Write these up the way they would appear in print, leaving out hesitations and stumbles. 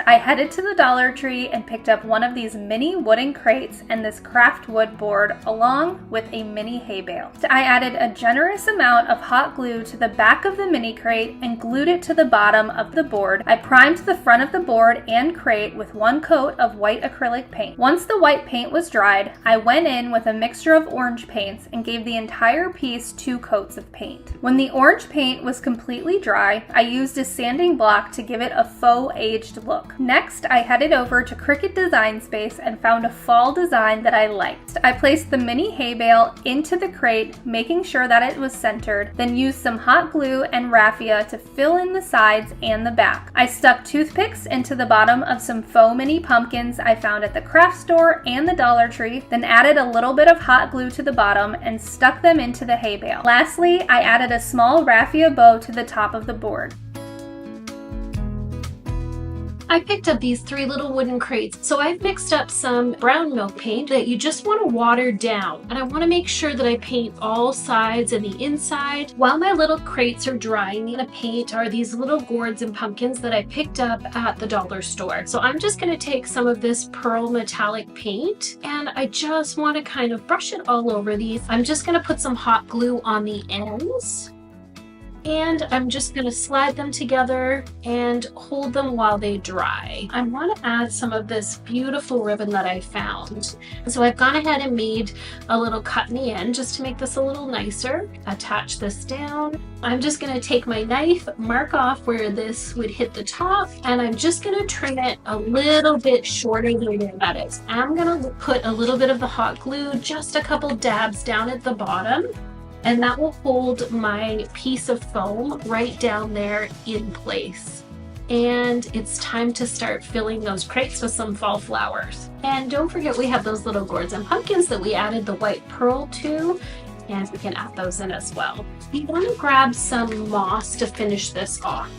I headed to the Dollar Tree and picked up one of these mini wooden crates and this craft wood board along with a mini hay bale. I added a generous amount of hot glue to the back of the mini crate and glued it to the bottom of the board. I primed the front of the board and crate with one coat of white acrylic paint. Once the white paint was dried, I went in with a mixture of orange paints and gave the entire piece 2 coats of paint. When the orange paint was completely dry, I used a sanding block to give it a faux aged look. Next, I headed over to Cricut Design Space and found a fall design that I liked. I placed the mini hay bale into the crate, making sure that it was centered, then used some hot glue and raffia to fill in the sides and the back. I stuck toothpicks into the bottom of some faux mini pumpkins I found at the craft store and the Dollar Tree, then added a little bit of hot glue to the bottom and stuck them into the hay bale. Lastly, I added a small raffia bow to the top of the board. I picked up these 3 little wooden crates. So I've mixed up some brown milk paint that you just want to water down. And I want to make sure that I paint all sides and the inside. While my little crates are drying, I'm going to paint are these little gourds and pumpkins that I picked up at the dollar store. So I'm just going to take some of this pearl metallic paint and I just want to kind of brush it all over these. I'm just going to put some hot glue on the ends. And I'm just going to slide them together and hold them while they dry. I want to add some of this beautiful ribbon that I found. So I've gone ahead and made a little cut in the end just to make this a little nicer. Attach this down. I'm just going to take my knife, mark off where this would hit the top, and I'm just going to trim it a little bit shorter than where that is. I'm going to put a little bit of the hot glue, just a couple dabs down at the bottom. And that will hold my piece of foam right down there in place. And it's time to start filling those crates with some fall flowers. And don't forget we have those little gourds and pumpkins that we added the white pearl to, and we can add those in as well. You want to grab some moss to finish this off.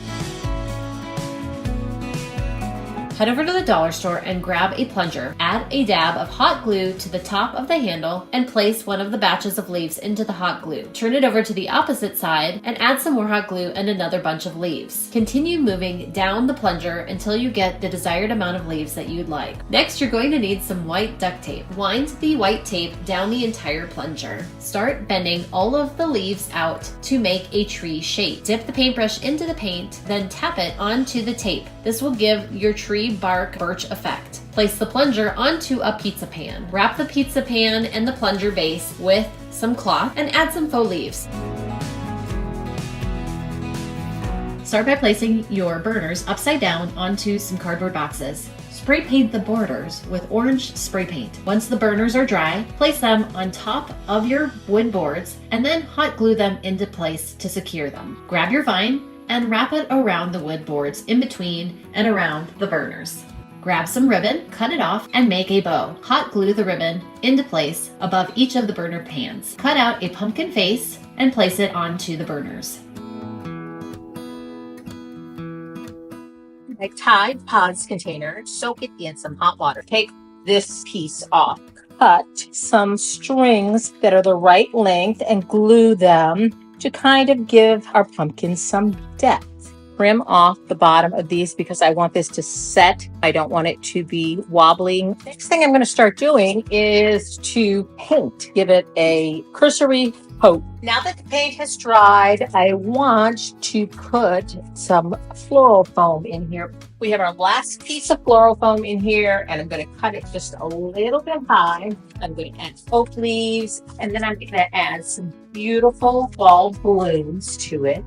Head over to the dollar store and grab a plunger. Add a dab of hot glue to the top of the handle and place one of the batches of leaves into the hot glue. Turn it over to the opposite side and add some more hot glue and another bunch of leaves. Continue moving down the plunger until you get the desired amount of leaves that you'd like. Next, you're going to need some white duct tape. Wind the white tape down the entire plunger. Start bending all of the leaves out to make a tree shape. Dip the paintbrush into the paint, then tap it onto the tape. This will give your tree bark birch effect. Place the plunger onto a pizza pan. Wrap the pizza pan and the plunger base with some cloth and add some faux leaves. Start by placing your burners upside down onto some cardboard boxes. Spray paint the borders with orange spray paint. Once the burners are dry, place them on top of your wood boards and then hot glue them into place to secure them. Grab your vine and wrap it around the wood boards in between and around the burners. Grab some ribbon, cut it off, and make a bow. Hot glue the ribbon into place above each of the burner pans. Cut out a pumpkin face and place it onto the burners. A Tide Pods container, soak it in some hot water. Take this piece off. Cut some strings that are the right length and glue them to kind of give our pumpkins some depth. Trim off the bottom of these because I want this to set. I don't want it to be wobbling. Next thing I'm going to start doing is to paint. Give it a cursory coat. Now that the paint has dried, I want to put some floral foam in here. We have our last piece of floral foam in here, and I'm going to cut it just a little bit high. I'm going to add oak leaves, and then I'm going to add some beautiful fall balloons to it.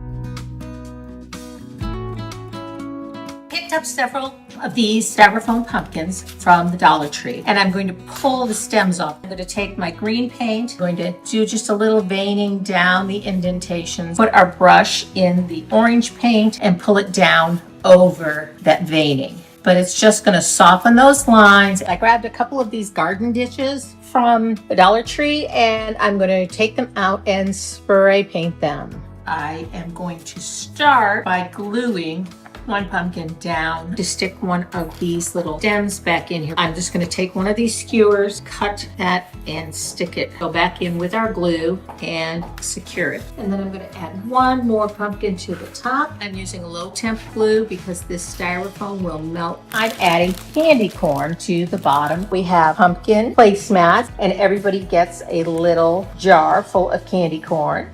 Picked up several of these styrofoam pumpkins from the Dollar Tree, and I'm going to pull the stems off. I'm going to take my green paint, I'm going to do just a little veining down the indentations, put our brush in the orange paint and pull it down over that veining. But it's just going to soften those lines. I grabbed a couple of these garden ditches from the Dollar Tree, and I'm going to take them out and spray paint them. I am going to start by gluing one pumpkin down to stick one of these little stems back in here. I'm just going to take one of these skewers, cut that and stick it. Go back in with our glue and secure it. And then I'm going to add one more pumpkin to the top. I'm using low temp glue because this styrofoam will melt. I'm adding candy corn to the bottom. We have pumpkin placemats and everybody gets a little jar full of candy corn.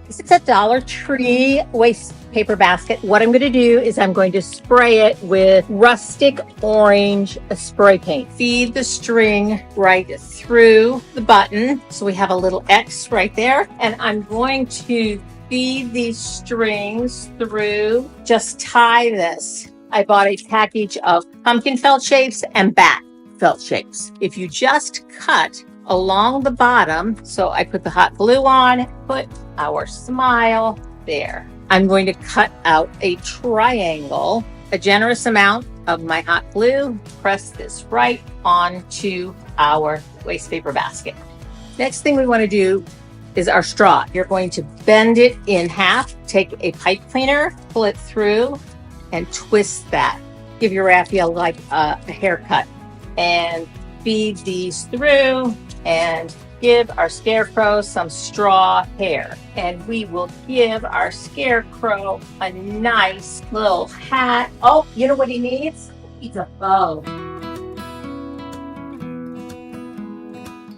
It's a Dollar Tree waste paper basket. What I'm going to do is I'm going to spray it with rustic orange spray paint. Feed the string right through the button. So we have a little X right there. And I'm going to feed these strings through. Just tie this. I bought a package of pumpkin felt shapes and bat felt shapes. If you just cut along the bottom, so I put the hot glue on, put our smile there. I'm going to cut out a triangle, a generous amount of my hot glue, press this right onto our waste paper basket. Next thing we want to do is our straw. You're going to bend it in half, take a pipe cleaner, pull it through, and twist that. Give your raffia like a haircut. And feed these through and give our scarecrow some straw hair. And we will give our scarecrow a nice little hat. Oh, you know what he needs? He needs a bow.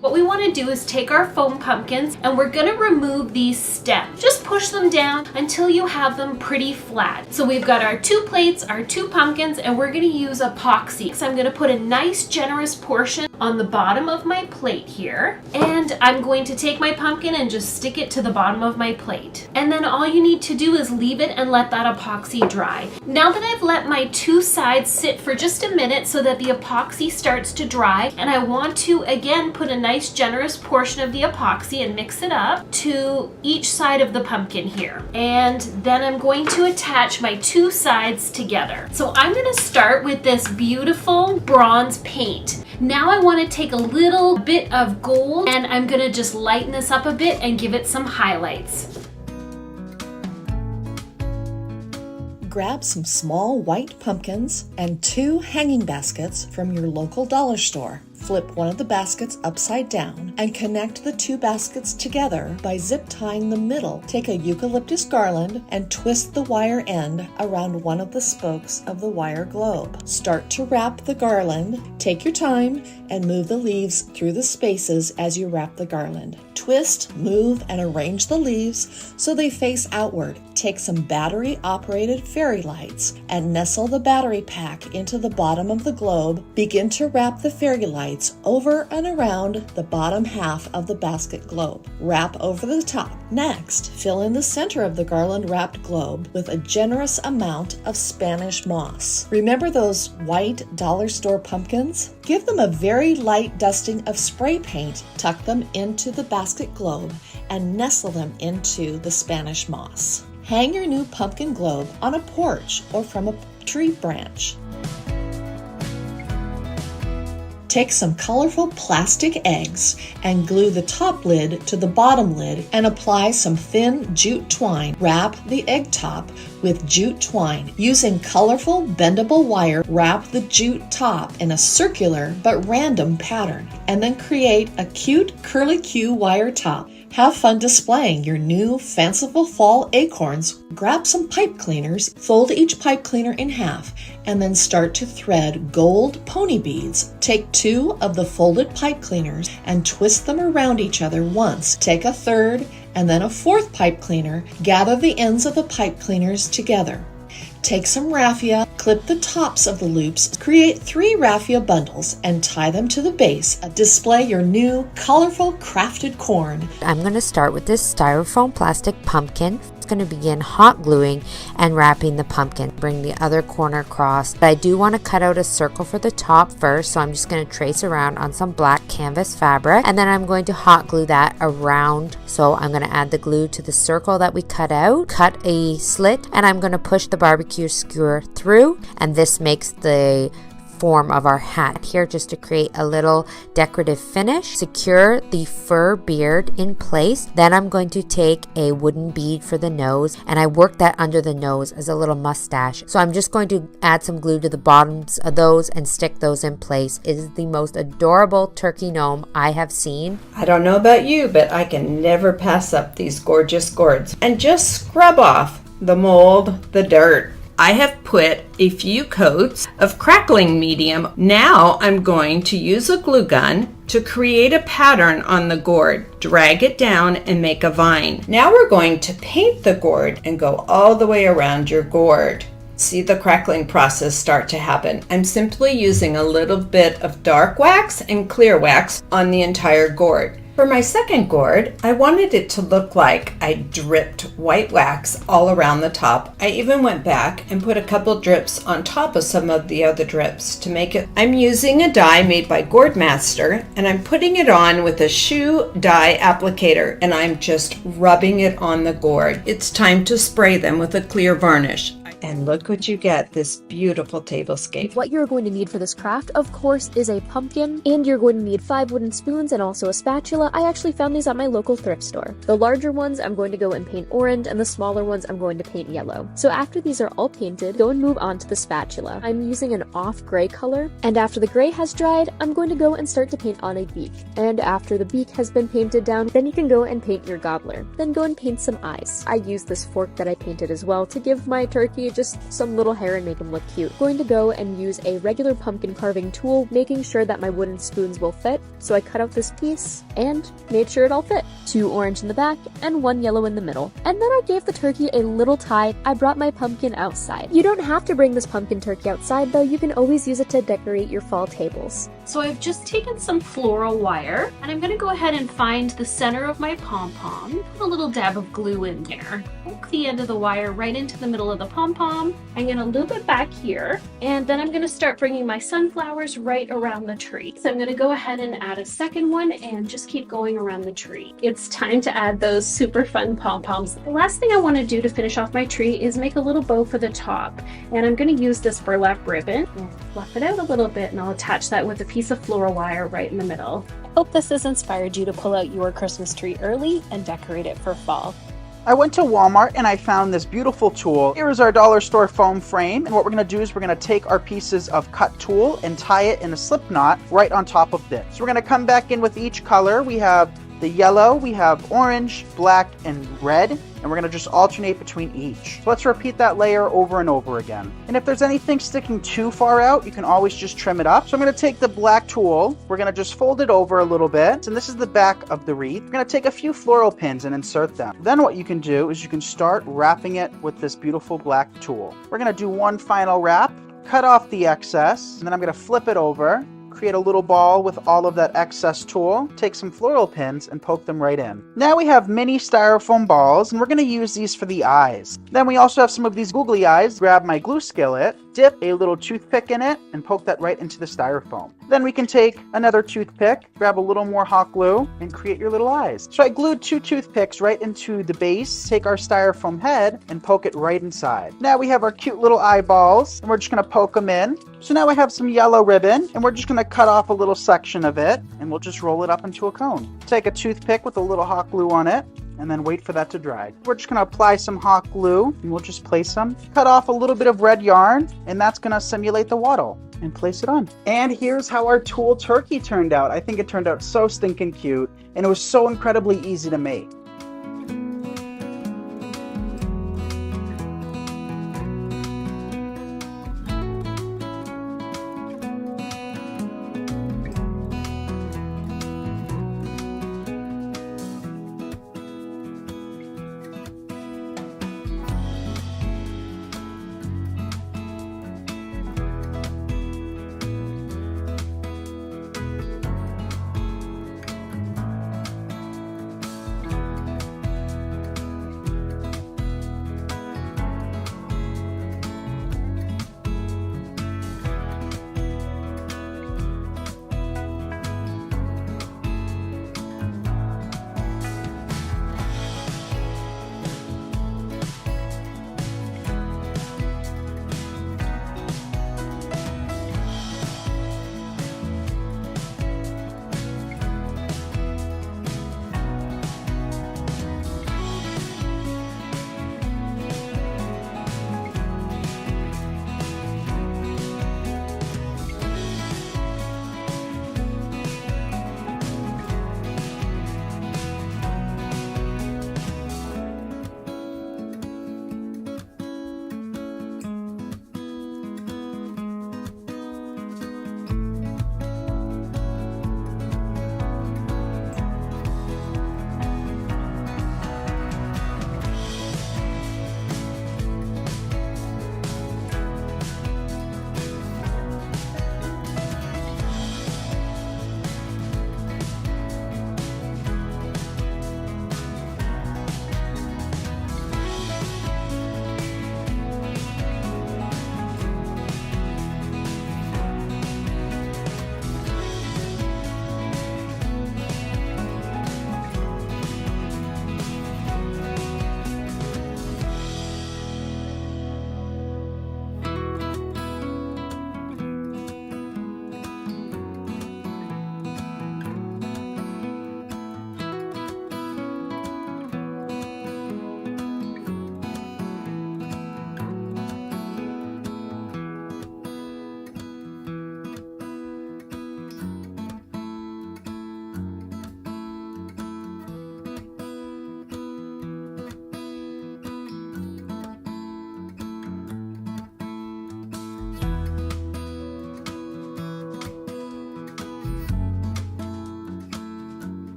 What we want to do is take our foam pumpkins and we're going to remove these stems. Just push them down until you have them pretty flat. So we've got our 2 plates, our 2 pumpkins, and we're going to use epoxy. So I'm going to put a nice generous portion on the bottom of my plate here. And I'm going to take my pumpkin and just stick it to the bottom of my plate. And then all you need to do is leave it and let that epoxy dry. Now that I've let my 2 sides sit for just a minute so that the epoxy starts to dry, and I want to again put a nice generous portion of the epoxy and mix it up to each side of the pumpkin here. And then I'm going to attach my 2 sides together. So I'm going to start with this beautiful bronze paint. Now I want to take a little bit of gold and I'm going to just lighten this up a bit and give it some highlights. Grab some small white pumpkins and 2 hanging baskets from your local dollar store. Flip one of the baskets upside down and connect the 2 baskets together by zip tying the middle. Take a eucalyptus garland and twist the wire end around one of the spokes of the wire globe. Start to wrap the garland. Take your time and move the leaves through the spaces as you wrap the garland. Twist, move, and arrange the leaves so they face outward. Take some battery-operated fairy lights and nestle the battery pack into the bottom of the globe. Begin to wrap the fairy lights over and around the bottom half of the basket globe. Wrap over the top. Next, fill in the center of the garland wrapped globe with a generous amount of Spanish moss. Remember those white dollar store pumpkins? Give them a very light dusting of spray paint. Tuck them into the basket globe and nestle them into the Spanish moss. Hang your new pumpkin globe on a porch or from a tree branch. Take some colorful plastic eggs and glue the top lid to the bottom lid and apply some thin jute twine. Wrap the egg top with jute twine. Using colorful bendable wire, wrap the jute top in a circular but random pattern and then create a cute curly Q wire top. Have fun displaying your new fanciful fall acorns. Grab some pipe cleaners, fold each pipe cleaner in half, and then start to thread gold pony beads. Take 2 of the folded pipe cleaners and twist them around each other once. Take a third and then a 4th pipe cleaner. Gather the ends of the pipe cleaners together. Take some raffia, clip the tops of the loops, create 3 raffia bundles, and tie them to the base. Display your new colorful crafted corn. I'm going to start with this styrofoam plastic pumpkin. It's going to begin hot gluing and wrapping the pumpkin. Bring the other corner across. But I do want to cut out a circle for the top first, so I'm just going to trace around on some black canvas fabric, and then I'm going to hot glue that around. So I'm going to add the glue to the circle that we cut out, cut a slit, and I'm going to push the barbecue skewer through, and this makes the form of our hat here just to create a little decorative finish. Secure the fur beard in place. Then I'm going to take a wooden bead for the nose, and I work that under the nose as a little mustache. So I'm just going to add some glue to the bottoms of those and stick those in place. It is the most adorable turkey gnome I have seen. I don't know about you, but I can never pass up these gorgeous gourds. And just scrub off the mold, the dirt. I have put a few coats of crackling medium. Now I'm going to use a glue gun to create a pattern on the gourd, drag it down and make a vine. Now we're going to paint the gourd and go all the way around your gourd. See the crackling process start to happen. I'm simply using a little bit of dark wax and clear wax on the entire gourd. For my second gourd, I wanted it to look like I dripped white wax all around the top. I even went back and put a couple drips on top of some of the other drips to make it. I'm using a dye made by Gourd Master, and I'm putting it on with a shoe dye applicator, and I'm just rubbing it on the gourd. It's time to spray them with a clear varnish. And look what you get, this beautiful tablescape. What you're going to need for this craft, of course, is a pumpkin, and you're going to need 5 wooden spoons and also a spatula. I actually found these at my local thrift store. The larger ones I'm going to go and paint orange, and the smaller ones I'm going to paint yellow. So after these are all painted, go and move on to the spatula. I'm using an off gray color, and after the gray has dried, I'm going to go and start to paint on a beak. And after the beak has been painted down, then you can go and paint your gobbler. Then go and paint some eyes. I used this fork that I painted as well to give my turkey just some little hair and make them look cute. Going to go and use a regular pumpkin carving tool, making sure that my wooden spoons will fit. So I cut out this piece and made sure it all fit. 2 orange in the back and 1 yellow in the middle. And then I gave the turkey a little tie. I brought my pumpkin outside. You don't have to bring this pumpkin turkey outside though. You can always use it to decorate your fall tables. So I've just taken some floral wire, and I'm gonna go ahead and find the center of my pom-pom, put a little dab of glue in there, poke the end of the wire right into the middle of the pom-pom. I'm gonna loop it back here, and then I'm gonna start bringing my sunflowers right around the tree. So I'm gonna go ahead and add a second one and just keep going around the tree. It's time to add those super fun pom-poms. The last thing I wanna do to finish off my tree is make a little bow for the top. And I'm gonna use this burlap ribbon and fluff it out a little bit, and I'll attach that with a piece of floral wire right in the middle. Hope this has inspired you to pull out your Christmas tree early and decorate it for fall. I went to Walmart and I found this beautiful tool. Here is our dollar store foam frame, and what we're going to do is we're going to take our pieces of cut tulle and tie it in a slip knot right on top of this. So we're going to come back in with each color. We have the yellow, we have orange, black, and red, and we're going to just alternate between each. So let's repeat that layer over and over again. And if there's anything sticking too far out, you can always just trim it up. So I'm going to take the black tulle, we're going to just fold it over a little bit, and this is the back of the wreath. We're going to take a few floral pins and insert them. Then what you can do is you can start wrapping it with this beautiful black tulle. We're going to do one final wrap, cut off the excess, and then I'm going to flip it over, create a little ball with all of that excess tulle, take some floral pins and poke them right in. Now we have mini styrofoam balls, and we're going to use these for the eyes. Then we also have some of these googly eyes. Grab my glue skillet, dip a little toothpick in it, and poke that right into the styrofoam. Then we can take another toothpick, grab a little more hot glue, and create your little eyes. So I glued 2 toothpicks right into the base, take our styrofoam head, and poke it right inside. Now we have our cute little eyeballs, and we're just going to poke them in. So now I have some yellow ribbon, and we're just going to cut off a little section of it, and we'll just roll it up into a cone. Take a toothpick with a little hot glue on it, and then wait for that to dry. We're just going to apply some hot glue, and we'll just place them. Cut off a little bit of red yarn, and that's going to simulate the wattle, and place it on. And here's how our tulle turkey turned out. I think it turned out so stinking cute, and it was so incredibly easy to make.